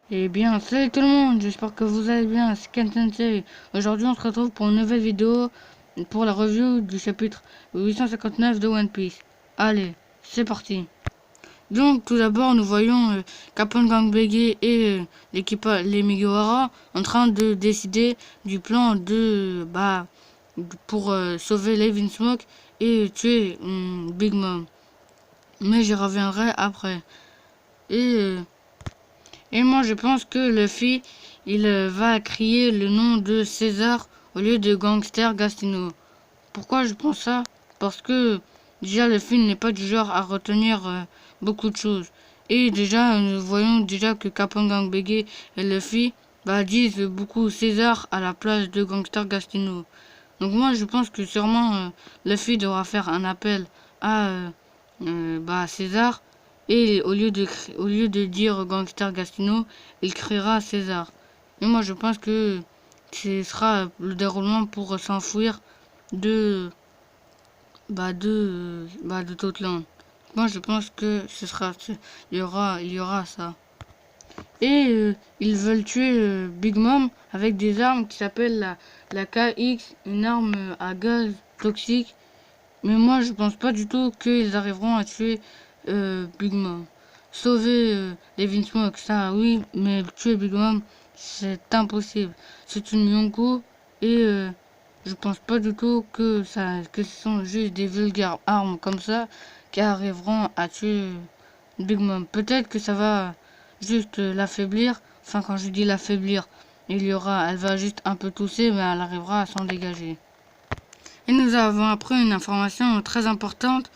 Eh bien, salut tout le monde, j'espère que vous allez bien, c'est Ken Sensei. Aujourd'hui, on se retrouve pour une nouvelle vidéo pour la review du chapitre 859 de One Piece. Allez, c'est parti. Donc, tout d'abord, nous voyons Captain Gang Bege et les Mugiwara en train de décider du plan pour sauver Levin Smoke et tuer Big Mom. Mais j'y reviendrai après. Et Et moi, je pense que Luffy, il va crier le nom de César au lieu de Gangster Gastino. Pourquoi je pense ça? Parce que déjà, Luffy n'est pas du genre à retenir beaucoup de choses. Et déjà, nous voyons déjà que Captain Gang Bege et Luffy disent beaucoup César à la place de Gangster Gastino. Donc moi, je pense que sûrement Luffy devra faire un appel à César et au lieu de dire Gangster Gastino, il criera César. Et moi, je pense que ce sera le déroulement pour s'enfuir de de Totland. Moi, je pense que il y aura ça. Et ils veulent tuer Big Mom avec des armes qui s'appellent la KX, une arme à gaz toxique. Mais moi, je pense pas du tout qu'ils arriveront à tuer Big Mom. Sauver Levin Smoke, ça oui, mais tuer Big Mom, c'est impossible. C'est une Yonko et je pense pas du tout que ce sont juste des vulgaires armes comme ça qui arriveront à tuer Big Mom. Peut-être que ça va juste l'affaiblir. Enfin, quand je dis l'affaiblir, elle va juste un peu tousser, mais elle arrivera à s'en dégager. Et nous avons appris une information très importante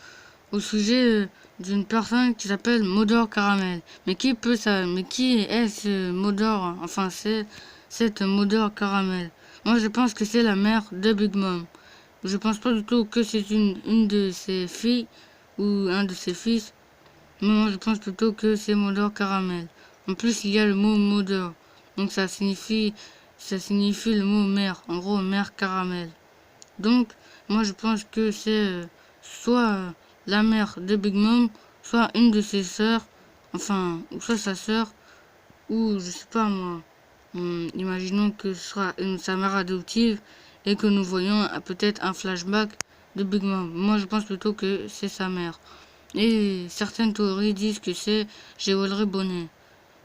au sujet d'une personne qui s'appelle Modor Caramel. Mais qui est ce Modor? Enfin, c'est cette Modor Caramel. Moi, je pense que c'est la mère de Big Mom. Je pense pas du tout que c'est une de ses filles ou un de ses fils. Mais moi, je pense plutôt que c'est Modor Caramel. En plus, il y a le mot Modor. Donc, ça signifie le mot mère. En gros, mère caramel. Donc, moi je pense que c'est soit la mère de Big Mom, soit une de ses sœurs, enfin, ou soit sa sœur, ou je sais pas moi. Imaginons que ce soit sa mère adoptive et que nous voyons peut-être un flashback de Big Mom. Moi je pense plutôt que c'est sa mère. Et certaines théories disent que c'est Géolerie Bonnet.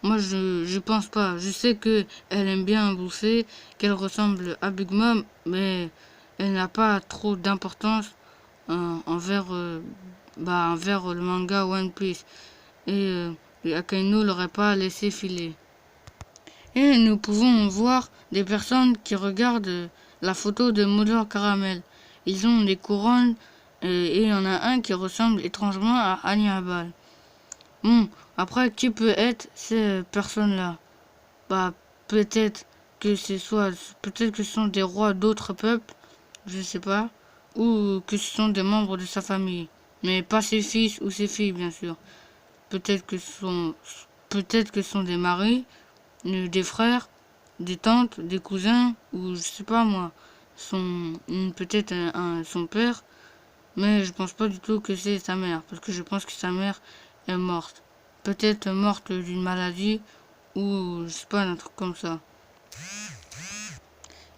Moi, je pense pas. Je sais que elle aime bien bouffer, qu'elle ressemble à Big Mom, mais elle n'a pas trop d'importance envers, envers le manga One Piece. Et Akainu l'aurait pas laissé filer. Et nous pouvons voir des personnes qui regardent la photo de Mother Caramel. Ils ont des couronnes et il y en a un qui ressemble étrangement à Hannibal. Bon, après, qui peut être ces personnes-là? Bah, peut-être peut-être que ce sont des rois d'autres peuples, je sais pas, ou que ce sont des membres de sa famille, mais pas ses fils ou ses filles, bien sûr. Peut-être que ce sont, peut-être que ce sont des maris, des frères, des tantes, des cousins, ou je sais pas moi, peut-être son père, mais je pense pas du tout que c'est sa mère, parce que je pense que sa mère est morte. Peut-être morte d'une maladie, ou je sais pas, un truc comme ça.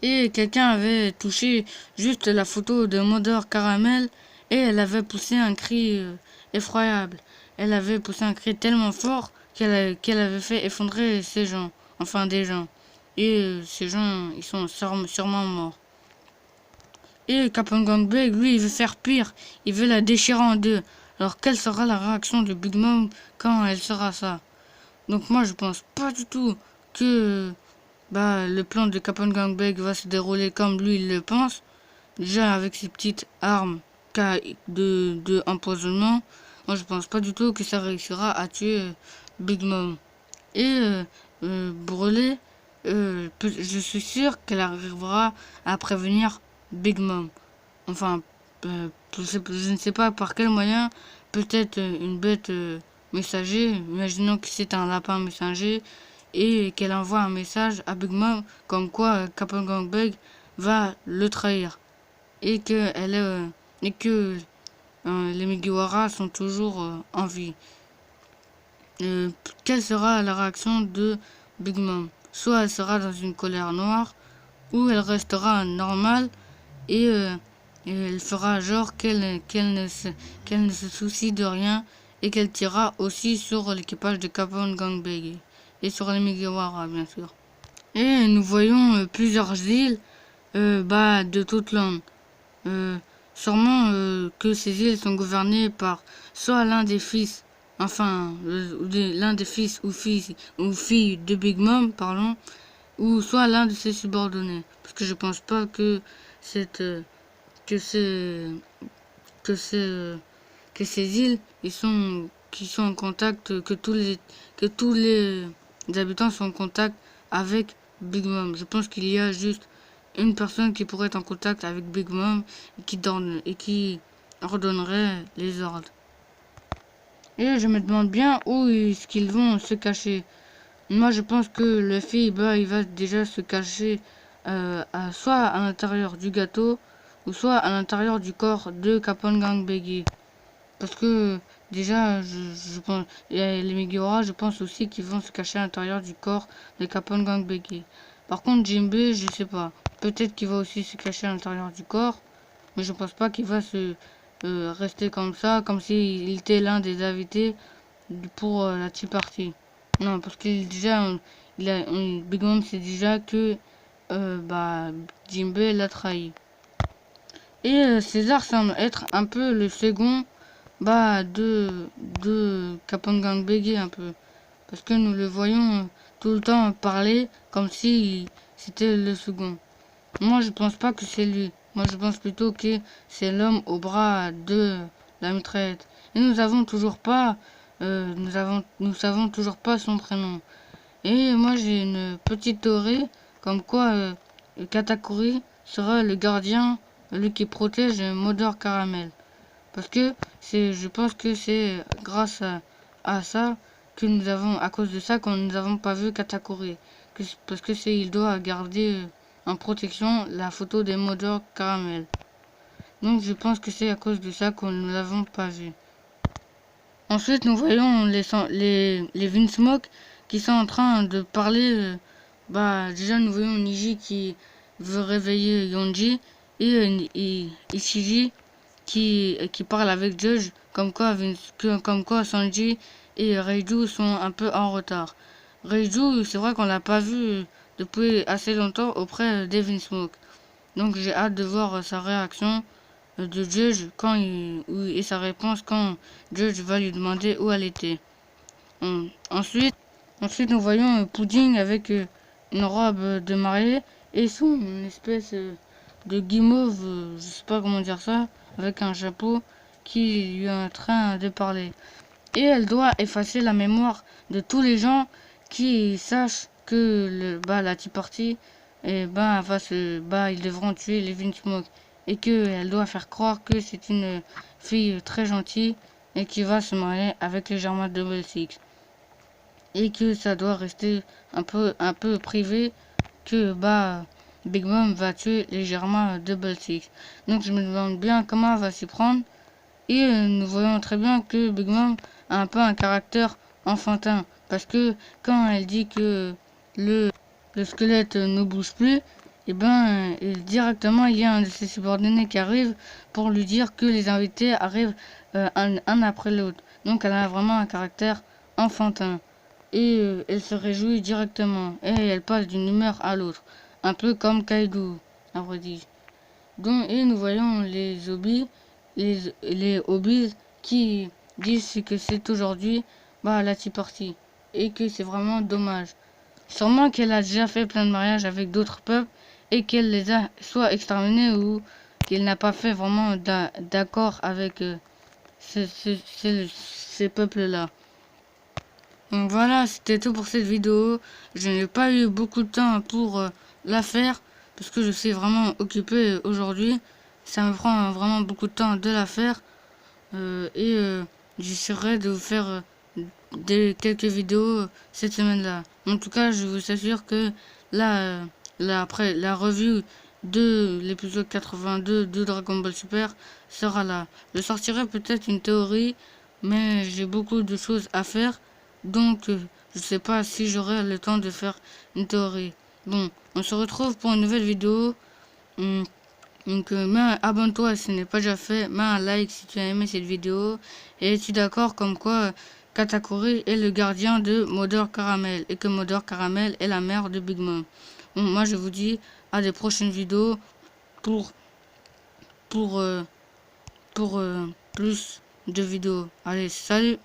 Et quelqu'un avait touché juste la photo de Modor Caramel et elle avait poussé un cri effroyable. Elle avait poussé un cri tellement fort qu'elle avait fait effondrer ces gens, enfin des gens. Et ces gens, ils sont sûrement morts. Et Kappa Beg, lui, il veut faire pire. Il veut la déchirer en deux. Alors, quelle sera la réaction de Big Mom quand elle sera ça? Donc, moi, je pense pas du tout que le plan de Capone Gangbang va se dérouler comme lui il le pense. Déjà avec ses petites armes de empoisonnement, moi je pense pas du tout que ça réussira à tuer Big Mom. Et Brûlé, je suis sûr qu'elle arrivera à prévenir Big Mom. Enfin, je ne sais pas par quel moyen, peut-être une bête messager, imaginons que c'est un lapin messager, et qu'elle envoie un message à Big Mom comme quoi Captain Gangbang va le trahir et que les Mugiwara sont toujours en vie. Euh, Quelle sera la réaction de Big Mom. Soit elle sera dans une colère noire, ou elle restera normale et, et elle fera genre qu'elle ne se soucie de rien et qu'elle tirera aussi sur l'équipage de Capone Gangbei et sur les Mugiwara bien sûr. Et nous voyons plusieurs îles de toute l'Inde. Euh, Sûrement que ces îles sont gouvernées par soit l'un des fils, enfin l'un des fils ou filles de Big Mom, parlons, ou soit l'un de ses subordonnés. Parce que je pense pas que cette que c'est que c'est que ces îles qui sont en contact que tous les habitants sont en contact avec Big Mom. Je pense qu'il y a juste une personne qui pourrait être en contact avec Big Mom et qui ordonnerait les ordres. Et je me demande bien où est-ce qu'ils vont se cacher. Moi, je pense que le fille, il va déjà se cacher soit à l'intérieur du gâteau, ou soit à l'intérieur du corps de Capone Gangbei. Parce que déjà, je pense, et les Megura, je pense aussi qu'ils vont se cacher à l'intérieur du corps de Capone Gangbei. Par contre, Jinbei, je sais pas. Peut-être qu'il va aussi se cacher à l'intérieur du corps, mais je pense pas qu'il va se rester comme ça, comme s'il était l'un des invités pour la tea party. Non, parce qu'il déjà, Big Mom sait déjà que Jinbei l'a trahi. Et César semble être un peu le second de Capone Gangbei un peu. Parce que nous le voyons tout le temps parler comme si c'était le second. Moi je pense pas que c'est lui. Moi je pense plutôt que c'est l'homme au bras de la mitraillette. Et nous avons toujours pas nous savons toujours pas son prénom. Et moi j'ai une petite théorie comme quoi Katakuri sera le gardien, lui qui protège Modor Caramel. Parce que je pense que c'est grâce à ça que nous avons, à cause de ça, que nous n'avons pas vu Katakuri. Parce que il doit garder en protection la photo des Modor Caramel. Donc je pense que c'est à cause de ça qu'on ne l'avons pas vu. Ensuite, nous voyons les Vinsmoke qui sont en train de parler. Déjà, nous voyons Niji qui veut réveiller Yonji et Ishiji qui parle avec Judge comme quoi Sanji et Reiju sont un peu en retard. Reiju, c'est vrai qu'on l'a pas vu depuis assez longtemps auprès d'Evin Smoke. Donc j'ai hâte de voir sa réaction de Judge et sa réponse quand Judge va lui demander où elle était. Ensuite, nous voyons Pudding avec une robe de mariée et son espèce de guimauve, je sais pas comment dire ça, avec un chapeau qui lui est en train de parler. Et elle doit effacer la mémoire de tous les gens qui sachent que la Tea Party, ils devront tuer les Vinsmoke. Et qu'elle doit faire croire que c'est une fille très gentille et qui va se marier avec les Germains Double Six. Et que ça doit rester un peu privé que Big Mom va tuer les Germains Double Six. Donc je me demande bien comment elle va s'y prendre. Et nous voyons très bien que Big Mom a un peu un caractère enfantin. Parce que quand elle dit que le squelette ne bouge plus, et directement il y a un de ses subordonnés qui arrive pour lui dire que les invités arrivent un après l'autre. Donc elle a vraiment un caractère enfantin. Et elle se réjouit directement. Et elle passe d'une humeur à l'autre. Un peu comme Kaido, à vrai dire. Et nous voyons les hobbies qui disent que c'est aujourd'hui la Tea Party. Et que c'est vraiment dommage. Sûrement qu'elle a déjà fait plein de mariages avec d'autres peuples et qu'elle les a soit exterminés ou qu'elle n'a pas fait vraiment d'accord avec ces peuples-là. Donc voilà, c'était tout pour cette vidéo. Je n'ai pas eu beaucoup de temps pour la faire parce que je suis vraiment occupé aujourd'hui. Ça me prend vraiment beaucoup de temps de la faire j'essaierai de vous faire quelques vidéos cette semaine-là. En tout cas, je vous assure que après la review de l'épisode 82 de Dragon Ball Super sera là. Je sortirai peut-être une théorie, mais j'ai beaucoup de choses à faire. Donc, je sais pas si j'aurai le temps de faire une théorie. Bon, on se retrouve pour une nouvelle vidéo. Donc, abonne-toi si ce n'est pas déjà fait. Mets un like si tu as aimé cette vidéo. Et es-tu d'accord comme quoi Katakuri est le gardien de Mother Caramel et que Mother Caramel est la mère de Big Mom. Bon, moi je vous dis à des prochaines vidéos pour plus de vidéos. Allez, salut!